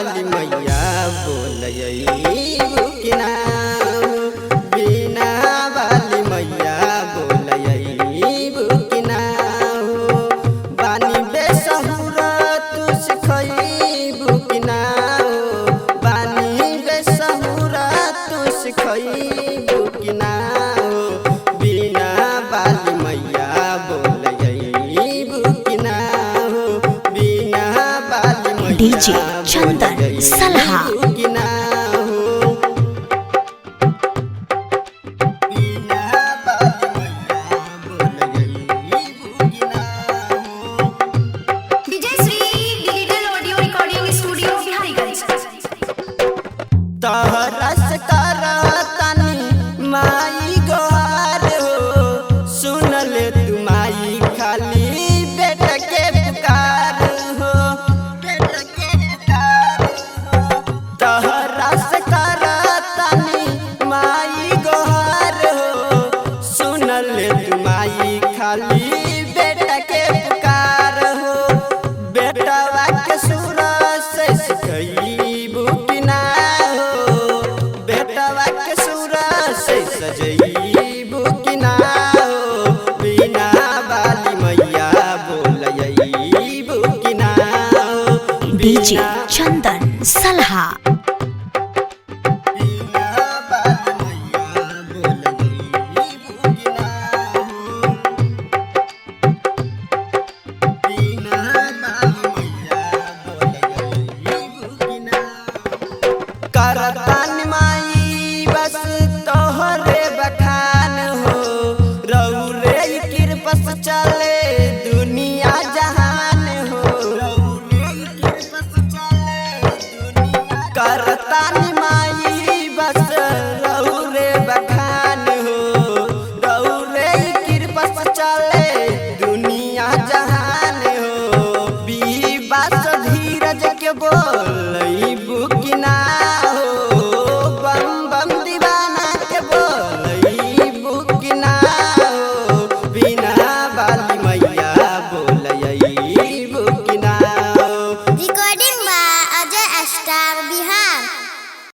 वाली मैया बोलैबू कि ना बीना वाली मैया बोलैबू कि ना बानी बेसहुर तू सिखैबू कि ना बानी बेसहुर तू सिखैबू कि ना बीना वाली मैया बोलैबू कि ना बीना वाली मैया डीजे चंदन सलहा तहरस करतानी माई गोहार हो सुन ले तू माई खाली बेटा के पुकार हो बेटा के पुकार हो तहरस करतानी माई गोहार हो सुन ले तू माई खाली बेटा के पुकार हो बेटवा के सुर से सिखैबू कि ना बेटवा के सुर से सजैबू कि ना बीना वाली मैया बोलैबू कि ना डीजे चंदन सलहा करतान माई बस तोहरे बखान हो रउरे कृपा से चले दुनिया जहान हो करतान माई बस रउरे बखान हो रउरे कृपा से चले दुनिया जहान हो बीबास धीरज के बोलैबू कि ना Recording by Ajay Astar Bihar.